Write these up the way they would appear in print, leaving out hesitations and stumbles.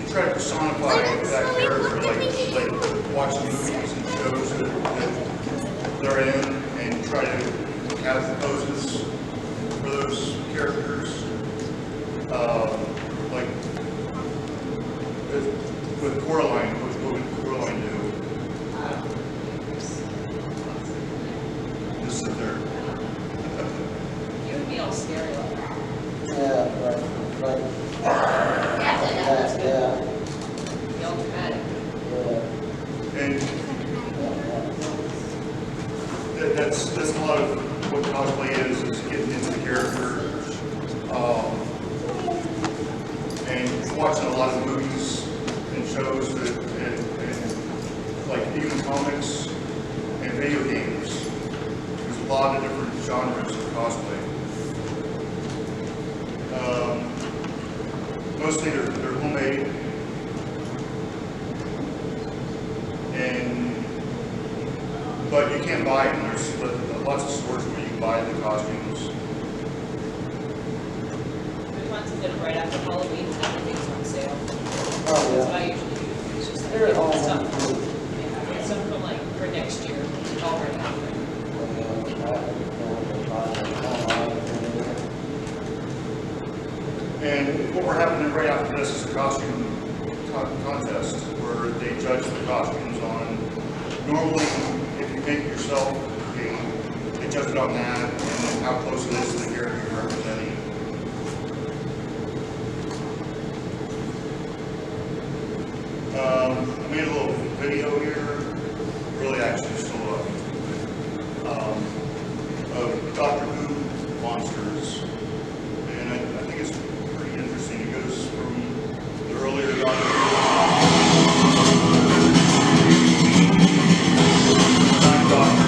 try to personify that character, like watching movies and shows that they're in, and try to have poses for those characters. Like with Coraline, what would Coraline do? Just sit there. You would be all scary like that. Yeah, right. Yeah. Be all dramatic. Yeah. And that's a lot of what cosplay is getting into the character. And watching a lot of movies and shows and like even comics and video games. There's a lot of different genres of cosplay. Mostly they're homemade, but you can't buy them. There's lots of stores where you can buy the costumes. The ones that are right after Halloween, everything's on sale. Oh, That's what yeah. I usually do. It's just like They're get all stuff. good. Yeah, get stuff from like for next year. It's all right after. And what we're having right after this is a costume contest where they judge the costumes on, normally if you make it yourself, they judge it on that and then how close it is to the character you're representing. I made a little video here, really actually still of Doctor Who monsters. And I think it's pretty interesting. It goes from the earlier Doctor Time Doctor.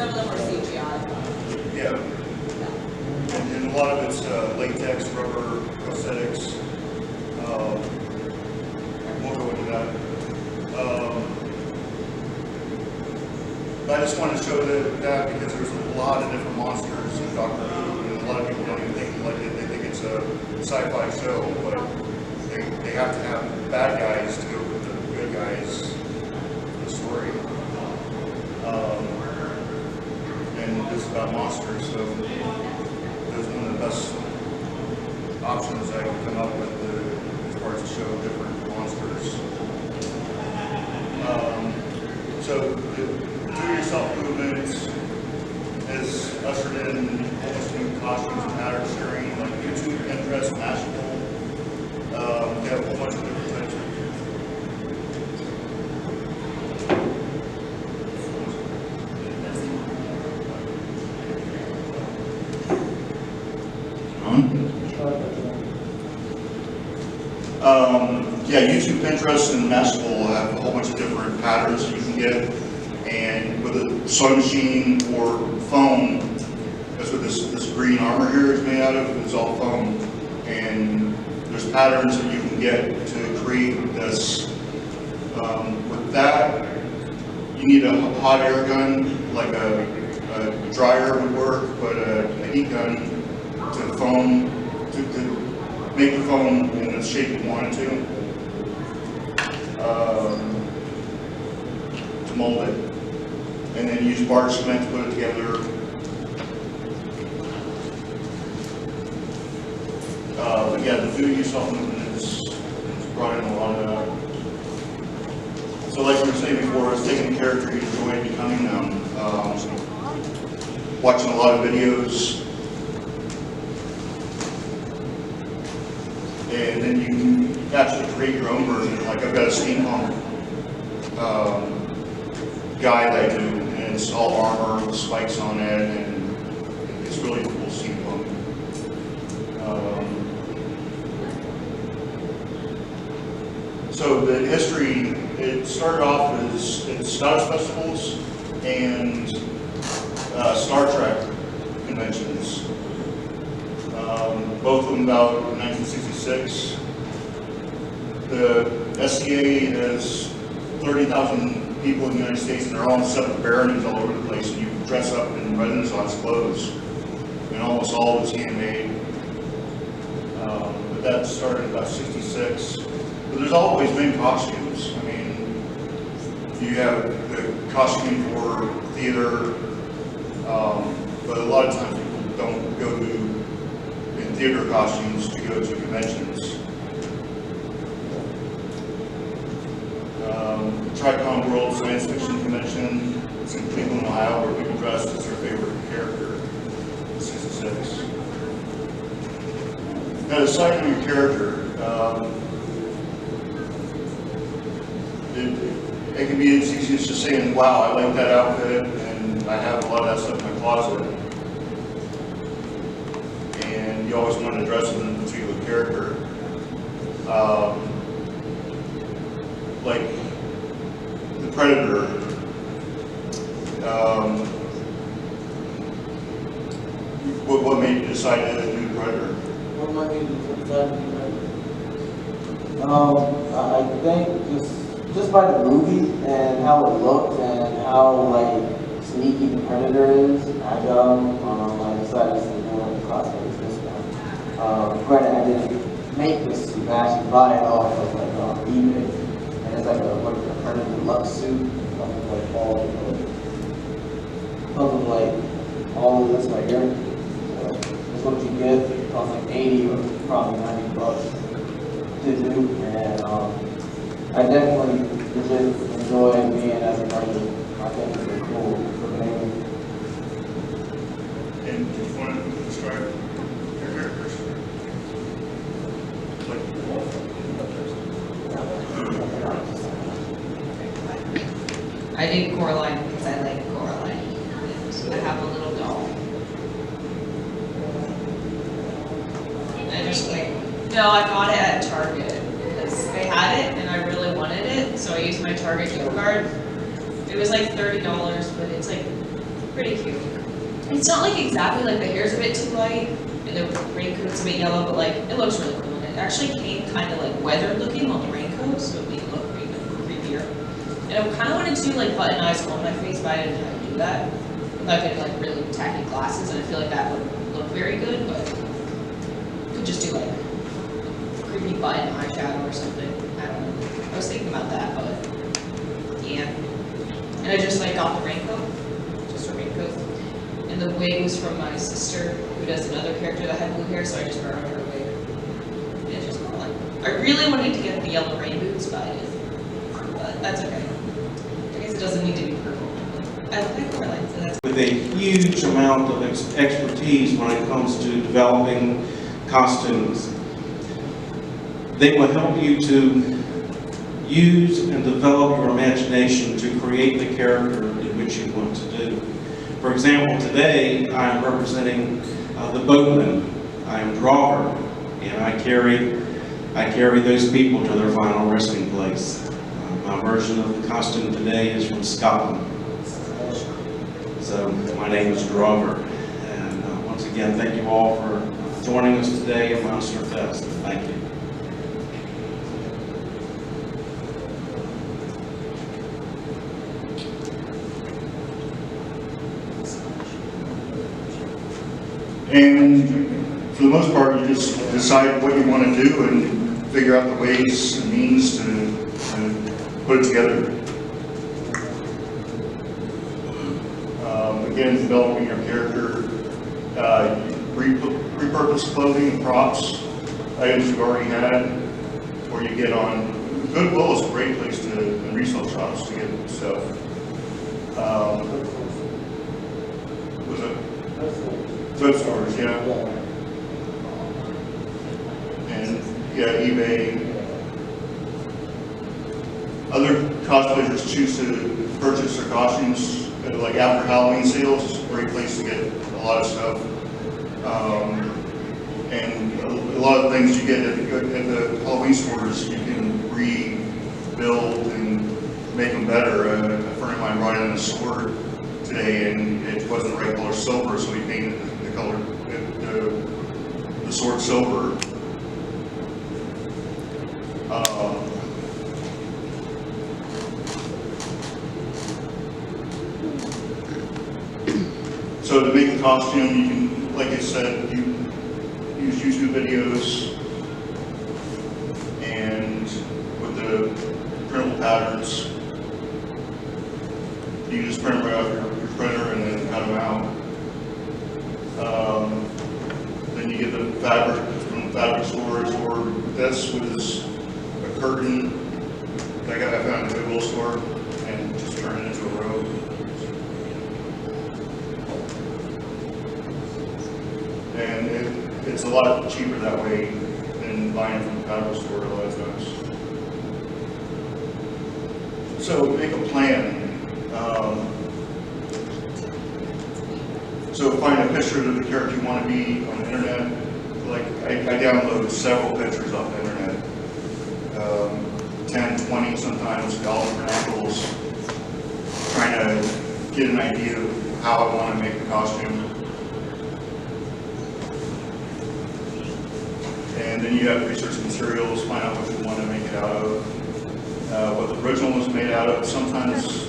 of them are CGI. Yeah. And a lot of it's latex, rubber, prosthetics. We'll go into that. But I just wanted to show that because there's a lot of different monsters in Doctor Who, and a lot of people don't even think like it. They think it's a sci-fi show, but they have to have bad guys to go with the good guys in the story. And it's about monsters, so there's one of the best options I can come up with as far as to show different monsters. So the do-it-yourself movement has ushered in almost new costumes and pattern sharing, like YouTube, Pinterest, Mashable. We have a whole bunch of different types of. Yeah, YouTube, Pinterest, and Mashable have a whole bunch of different patterns you can get. And with a sewing machine or foam, that's what this green armor here is made out of. It's all foam. And there's patterns that you can get to create this. With that, you need a hot air gun, like a dryer would work, but a heat gun to foam, to make the foam in the shape you want it to mold it. And then use barge cement to put it together. But yeah, the do-it-yourself movement has brought in a lot of that. So like we were saying before, it's taking a character you enjoy becoming them. Watching a lot of videos. And then you can actually create your own version. Like I've got a steampunk guy that I do, and it's all armor with spikes on it, and it's really cool steampunk. So the history, it started off as Scottish festivals and Star Trek conventions. Both of them about 1966. The SCA has 30,000 people in the United States, and they're all in separate baronies all over the place, and you can dress up in Renaissance clothes, and almost all is handmade. But that started in about 66. But there's always been costumes. I mean, you have the costume for theater, but a lot of times people don't go to in theater costumes to go to conventions. Tricon World Science Fiction Convention. It's in Cleveland, Ohio, where people dress as their favorite character. 66. Now, deciding on your character, it can be as easy as just saying, "Wow, I like that outfit," and I have a lot of that stuff in my closet. And you always want to dress in a particular character. Like the Predator. What made you decide to do the Predator? What might be the decide to do that? I think just by the movie and how it looked and how like sneaky the Predator is, I decided to do one of the cosplays this one. Granted, I didn't make this suit, I actually bought it off of like eBay. It's like a Predator deluxe suit, comes with like all of this right here. So that's what you get. It costs like 80 or probably 90 bucks to do, and I definitely legit enjoy being as a Predator. I think it's really cool for me. And do you want to describe your characters? I did Coraline because I like Coraline. I have a little doll. No, I bought it at Target because they had it and I really wanted it, so I used my Target gift card. It was like $30, but it's like pretty cute. It's not like exactly like the hair's a bit too light and the raincoat's a bit yellow, but like it looks really cool. And it actually came kind of like weathered looking on the raincoat, so it made it look even creepier. And I kind of wanted to do like button eyes on my face, but I didn't know how to do that. Like I did like really tacky glasses, and I feel like that would look very good, but could just do like creepy button eyeshadow or something. I don't know. I was thinking about that, but yeah. And I just like got the raincoat, just a raincoat. And the wig was from my sister, who does another character that had blue hair, so I just borrowed her wig. And it's just cool. Like, I really wanted to get the yellow rain boots, but I didn't. But that's okay. I guess it doesn't need to be purple. I like Coraline, so that's with a huge amount of expertise when it comes to developing costumes. They will help you to use and develop your imagination to create the character in which you want to do. For example, today I am representing the boatman. I am Drawer, and I carry those people to their final resting place. My version of the costume today is from Scotland. So my name is Drawer, and once again, thank you all for joining us today at Monsterfest. Thank you. And for the most part, you just decide what you want to do and figure out the ways and means to put it together. Again, developing your character, repurpose clothing and props, items you've already had, or you get on. Goodwill is a great place to, and resale shops to get stuff. Was it? Thrift stores, yeah. And yeah, eBay. Other cosplayers choose to purchase their costumes like after Halloween sales. It's a great place to get a lot of stuff. And a lot of things you get at the Halloween stores, you can rebuild and make them better. A friend of mine brought in a sword today, and it wasn't the right color silver, so he painted the color, the sword silver. So to make the costume, you can, like I said, you use YouTube videos and with the printable patterns, you just print them right off your printer and then cut them out. Then you get the fabric from the fabric stores, or this was a curtain that I found at the Goodwill store, and just turn it into a robe. And it's a lot cheaper that way than buying from the fabric store a lot of times. So make a plan. So find a picture of the character you want to be on the internet. Like I download several pictures off the internet, 10, 20 sometimes, all different angles, trying to get an idea of how I want to make the costume. And then you have to research materials, find out what you want to make it out of, what the original was made out of. Sometimes,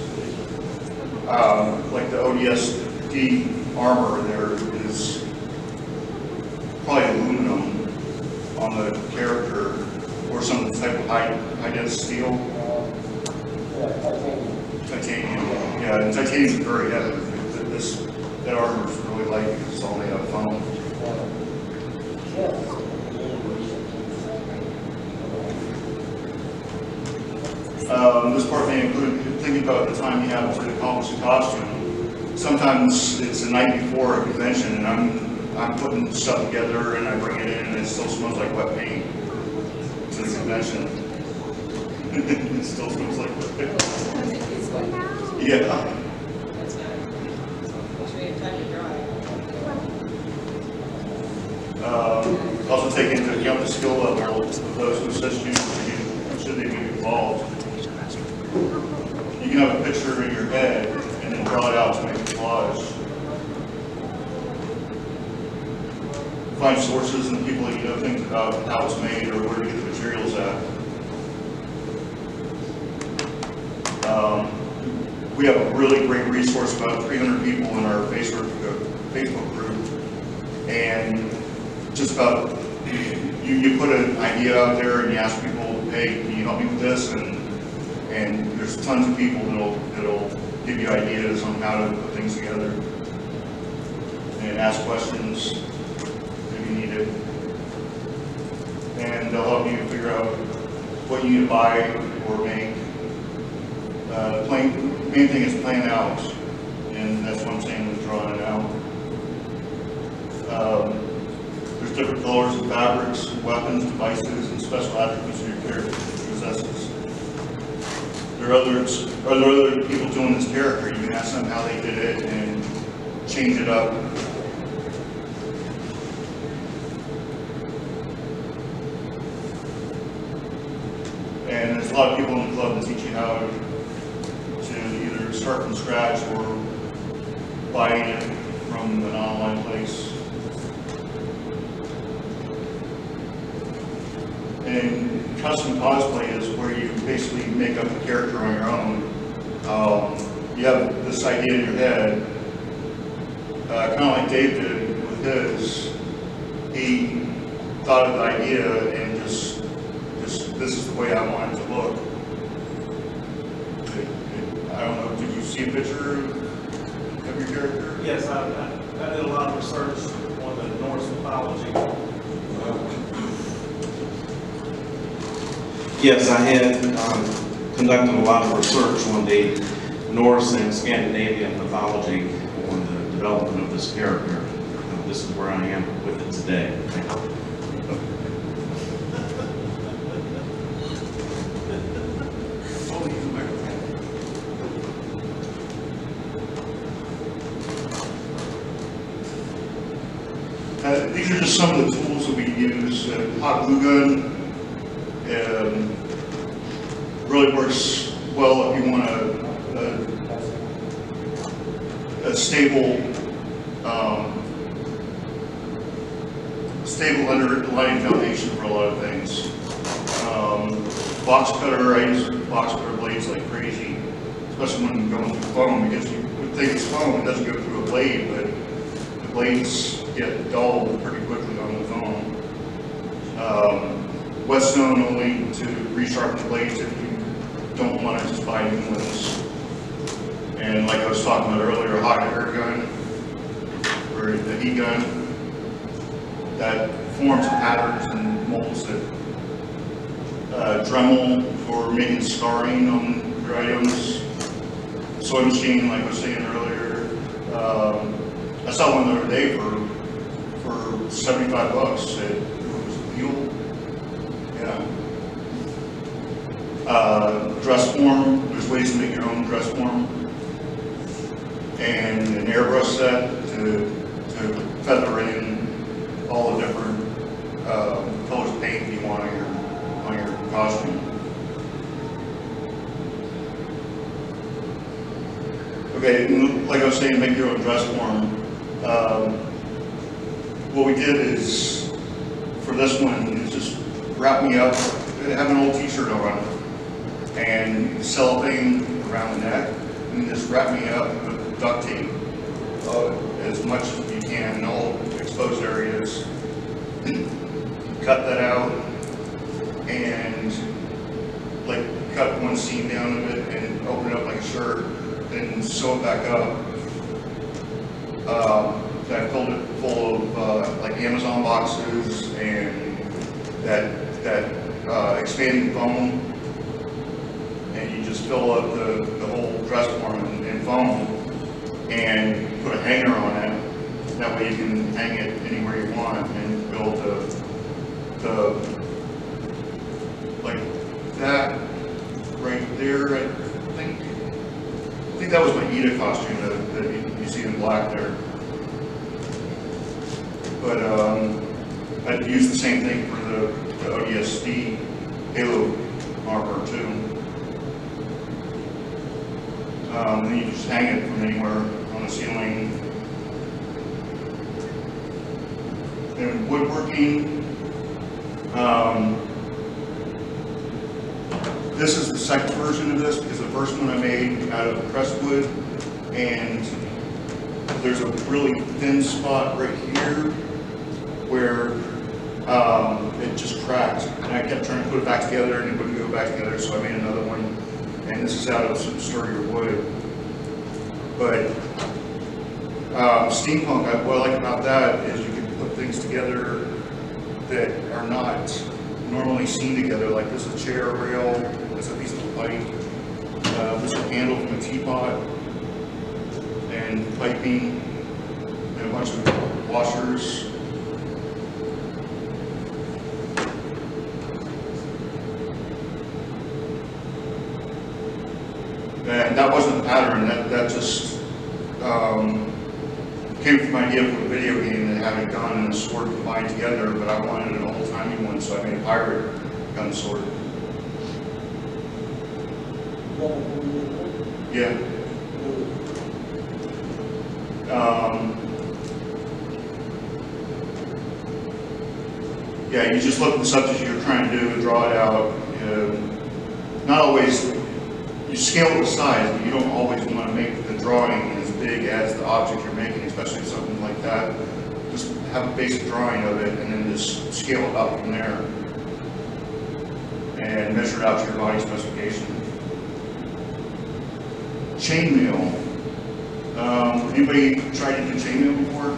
like the ODST armor, there is probably aluminum on the character, or some type of high-density steel. Titanium. Yeah, and titanium is very heavy. That armor is really light because it's all made out of foam. This part may include thinking about the time you have to accomplish a costume. Sometimes it's the night before a convention, and I'm putting stuff together, and I bring it in, and it still smells like wet paint to the convention. It still smells like wet paint. Yeah. That's better. Make sure you have time to dry. Also take into account the skill level of those who assist you should they be involved. You can have a picture in your head and then draw it out to make a collage. find sources and people that you know things about how it's made or where to get the materials at. We have a really great resource, about 300 people in our Facebook group, and just about you put an idea out there and you ask people, hey, can you help me with this? And there's tons of people that'll give you ideas on how to put things together and ask questions if you need it, and they'll help you figure out what you need to buy or make. Main thing is plan out, and that's what I'm saying with drawing it out. There's different colors and fabrics, weapons, devices, and special attributes your character possesses. There are other people doing this character. You can ask them how they did it and change it up. And there's a lot of people in the club that teach you how to either start from scratch or buying it from an online place. And custom cosplay is where you basically make up the character on your own. You have this idea in your head, kind of like Dave did with his. He thought of the idea and just this is the way I want it to look. I don't know, did you see a picture of your character? Yes, I did a lot of research on the Norse mythology. Yes, I had conducted a lot of research on the Norse and Scandinavian mythology on the development of this character. This is where I am with it today. These are just some of the tools that we use. Hot glue gun really works well if you want a stable underlying foundation for a lot of things. Box cutter, I use box cutter blades like crazy, especially when going through foam, because you would think it's foam, it doesn't go through a blade, but the blades get dull pretty quickly on the foam. Whetstone only to resharpen the blades if you don't want to just buy new ones. And like I was talking about earlier, a hot air gun or the heat gun that forms patterns and molds that Dremel for making scarring on your items. Sewing machine, like I was saying earlier. I saw one the other day for $75. It was a Beetle. Yeah. Dress form. There's ways to make your own dress form. And an airbrush set to feather in all the different colors of paint you want on your costume. Okay, like I was saying, make your own dress form. What we did is, for this one, is just wrap me up, have an old t-shirt on, and cellophane around the neck, and just wrap me up with duct tape as much as you can in all exposed areas. Cut that out, and like cut one seam down a bit and open it up like a shirt, and sew it back up. I filled it full of like Amazon boxes and that expanding foam, and you just fill up the whole dress form in foam and put a hanger on it. That way you can hang it anywhere you want and build the like that right there. I think that was my Ida costume that you see in black there. But I'd use the same thing for the ODST Halo armor too. Then you just hang it from anywhere on the ceiling. and woodworking. This is the second version of this because the first one I made out of Crestwood, and there's a really thin spot right here where it just cracked, and I kept trying to put it back together and it wouldn't go back together, so I made another one, and this is out of some sturdier wood. But steampunk, what I like about that is you can put things together that are not normally seen together, like this is a chair rail, this is a piece of pipe, this is a handle from a teapot, and piping, and a bunch of washers. And that wasn't the pattern, that just came from my idea for a video game that had a gun and a sword combined together, but I wanted an old-timey one, so I made a pirate gun sword. Yeah. Yeah, you just look at the subject you're trying to do and draw it out. Not always, you scale the size, but you don't always want to make the drawing as big as the object you're making, especially something like that. Just have a basic drawing of it and then just scale it up from there and measure it out to your body specification. Chainmail. Anybody tried to do chainmail before?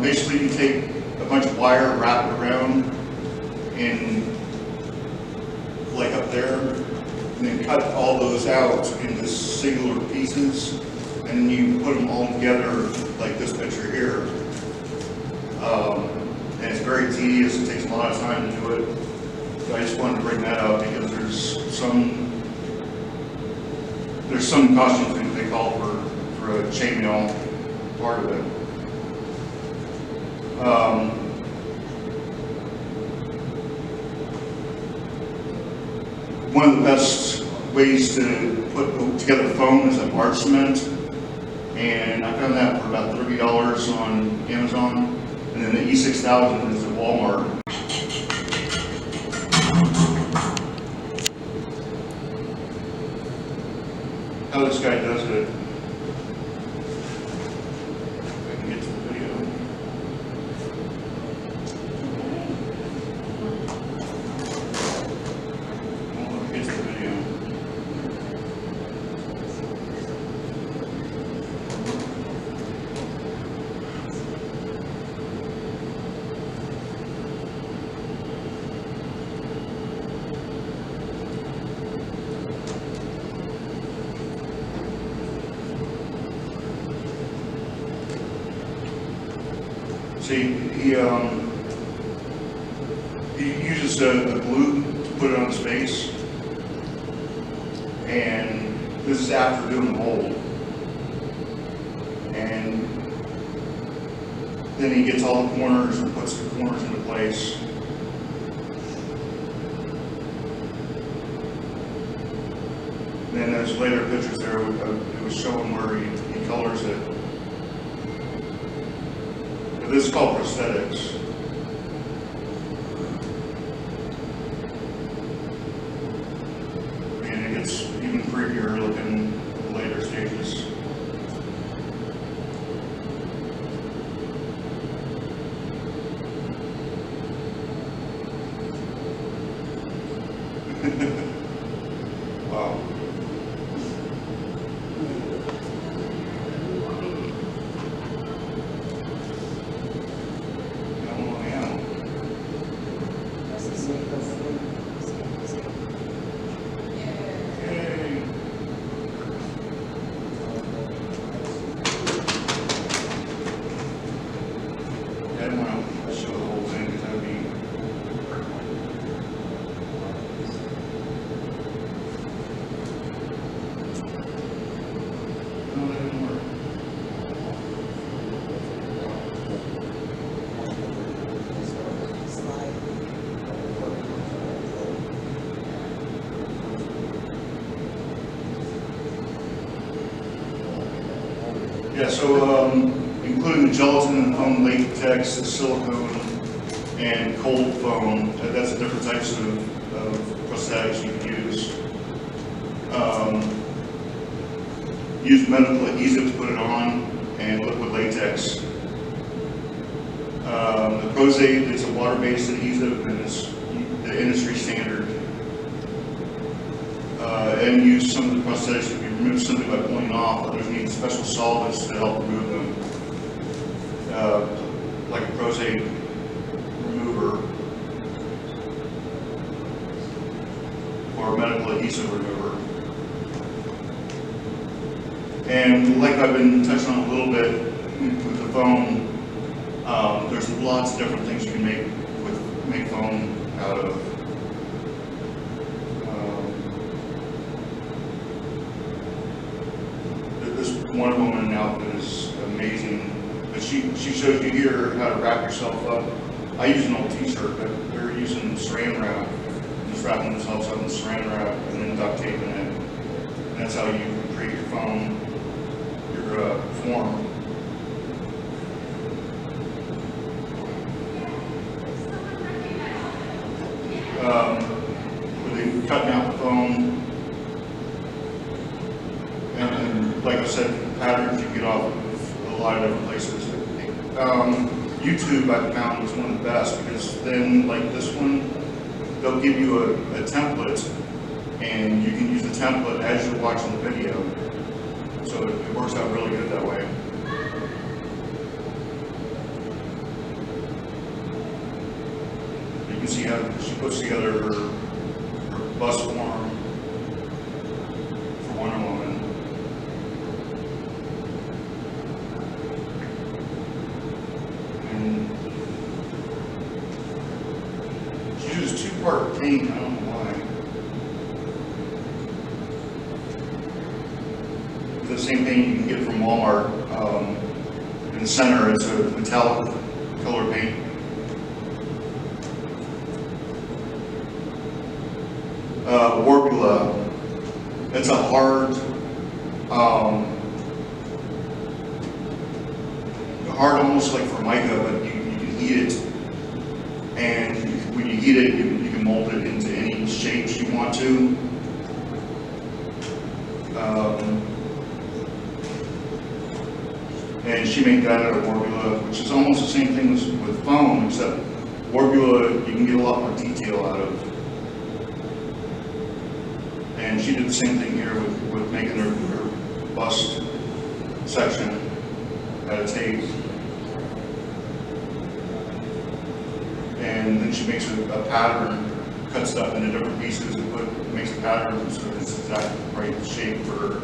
Basically, you take a bunch of wire, wrap it around in, like up there, and then cut all those out into singular pieces, and then you put them all together like this picture here. And it's very tedious, it takes a lot of time to do it. So I just wanted to bring that up because there's some costume things they call for a chainmail part of it. One of the best ways to put together foam is a barge cement, and I found that for about $30 on Amazon, and then the E6000 is at Walmart. How this guy does it, if I can get to the video. Here's the video. See, he uses a glue to put it on his face, and this is after doing the mold. And then he gets all the corners and puts the corners into place. And then there's later pictures there, it was showing where he colors it. This is called prosthetics. And it gets even creepier looking at the later stages. Wow. Yeah, so including the gelatin, foam latex, silicone, and cold foam. That's the different types of prosthetics you can use. Use medical adhesive to put it on, and liquid latex. The Prosate is a water-based adhesive, and it's the industry standard. And use some of the prosthetics that can be removed simply by pulling off. Others need special solvents to help remove them, like a Prosate remover or a medical adhesive remover. And like I've been touching on a little bit with the foam, there's lots of different things you can make foam out of. This Wonder Woman outfit is amazing, but she shows you here how to wrap yourself up. I use an old t-shirt, but they're using saran wrap, just wrapping themselves up in saran wrap and then duct taping it. And that's how you create your foam, your form. Where they cutting out the foam, and like I said, patterns you get off of a lot of different places. YouTube I found was one of the best, because then, like this one, they'll give you a template, and you can use the template as you're watching the video. So it works out really good that way. You can see how she puts together her bust form for Wonder Woman. And she uses two-part paint, I don't know why. The same paint you can get from Walmart. In the center, it's a metallic color paint. Warbula. It's a hard, almost like formica, but you can heat it, and when you heat it, you can mold it into any shapes you want to. And she made that out of Warbula, which is almost the same thing as with foam, except Warbula you can get a lot more detail out of. And she did the same thing here with making her bust section out of tape. And then she makes a pattern, cuts stuff into different pieces and makes a pattern so it's exactly the right shape for her.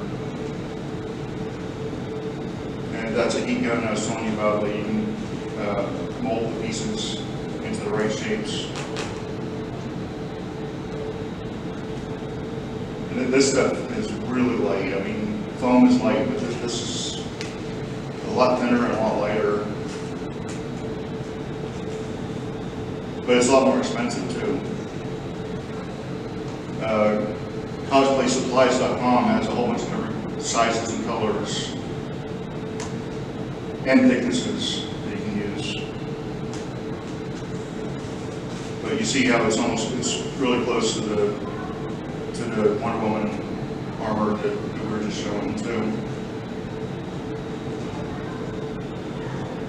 And that's a heat gun I was telling you about, that you can mold the pieces into the right shapes. And this stuff is really light. I mean, foam is light, but this is a lot thinner and a lot lighter. But it's a lot more expensive too. CosplaySupplies.com has a whole bunch of different sizes and colors and thicknesses that you can use. But you see how it's really close to the Wonder Woman armor that we were just showing too.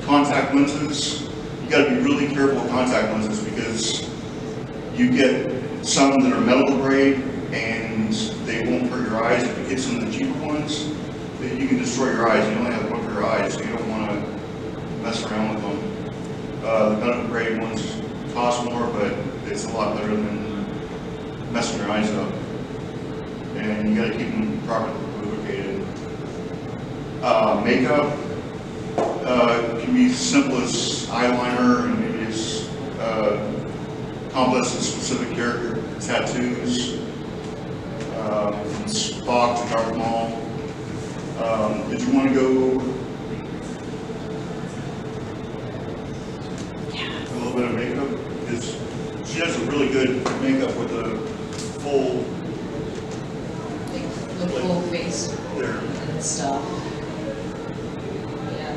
Contact lenses. You got to be really careful with contact lenses, because you get some that are medical grade and they won't hurt your eyes. If you get some of the cheaper ones, you can destroy your eyes. You only have one for your eyes, so you don't want to mess around with them. The medical grade ones cost more, but it's a lot better than messing your eyes up. And you got to keep them properly lubricated. Makeup can be as simple as eyeliner, and maybe as complex as specific character tattoos, from Spock to Darth Maul. Did you want to go a little bit of makeup? Because she has a really good makeup with a full, The full face there. and stuff. Yeah.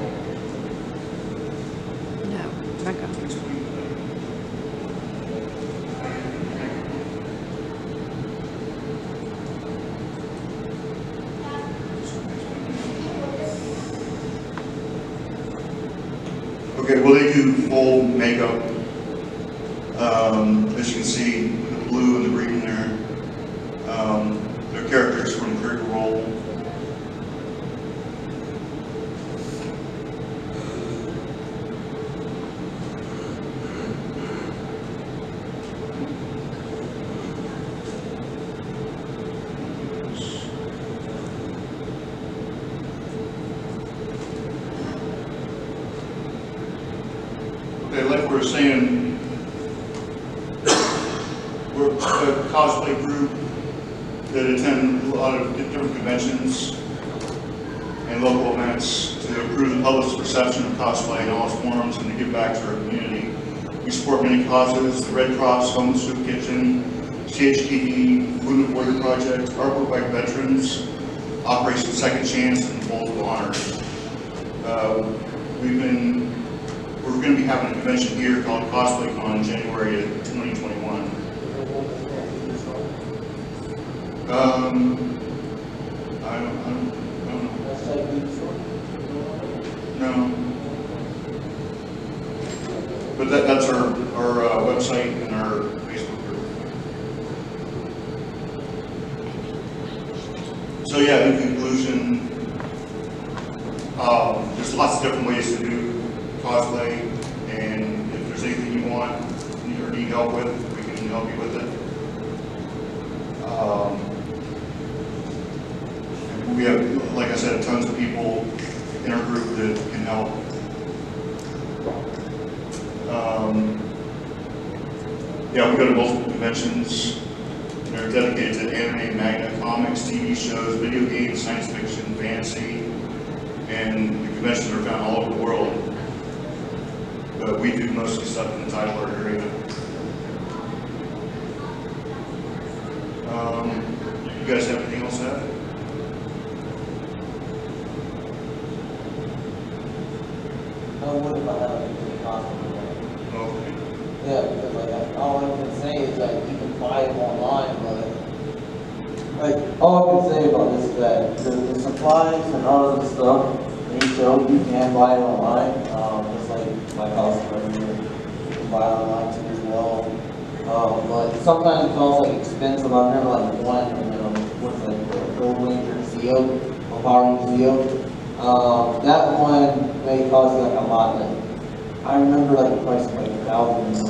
Okay, well, they do full makeup. As you can see, the blue and the green there. Their characters from the critical role. Okay, like we were saying, we're a cosplay group that attend a lot of different conventions and local events to improve the public's perception of cosplay in all its forms and to give back to our community. We support many causes: the Red Cross, Home Soup Kitchen, CHTV, Wounded Warrior Project, Artwork by Veterans, Operation Second Chance, and Bowls of Honor. We're going to be having a convention here called Cosplay Con in January of 2021. I don't know. No. But that's our website and our Facebook group. So yeah, in conclusion, there's lots of different ways to do cosplay, and if there's anything you want or need help with, we can help you with it. We have, like I said, tons of people in our group that can help. Yeah, we go to multiple conventions. They're dedicated to anime, manga, comics, TV shows, video games, science fiction, fantasy, and the conventions are found all over the world. But we do mostly stuff in the Tyler area. You guys have anything else to add? No, what if I have anything possible? Okay. Yeah, because like all I can say is like you can buy them online, but like all I can say about this is that the supplies and all of the stuff they show you can buy it online. Just like my house right here, you can buy it online too as well. But sometimes it's also like expensive. I remember like one, what's like the Gold Ranger Zeo, or Power Ranger Zeo. That one may cost you like a lot. Like, I remember like the price of like $1,025.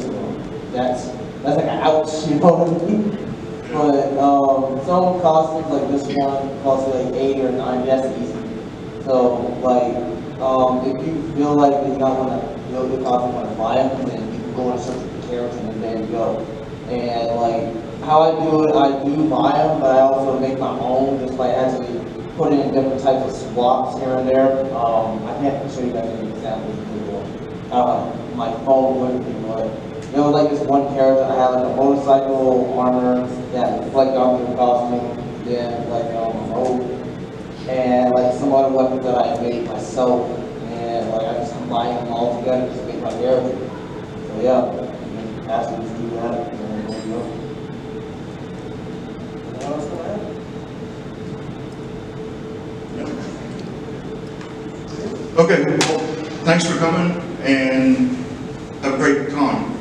So that's like an ouch, you know what I mean? But some costumes like this one cost you like 8 or 9. That's easy. So like if you feel like you're not gonna build the costume, want to buy them, then you can go and search for the character and then go. And like how I do it, I do buy them, but I also make my own just by actually putting in different types of swaps here and there. I can't show you guys any examples of my phone with me, but there was like this one character I had like a motorcycle armor that reflected off the costume, then like a robe, and like some other weapons that I made myself, and like I just combined them all together to make my character. So yeah, you can ask me to do that, and then there you go. Anything else to add? Okay, well, thanks for coming, and have a great con.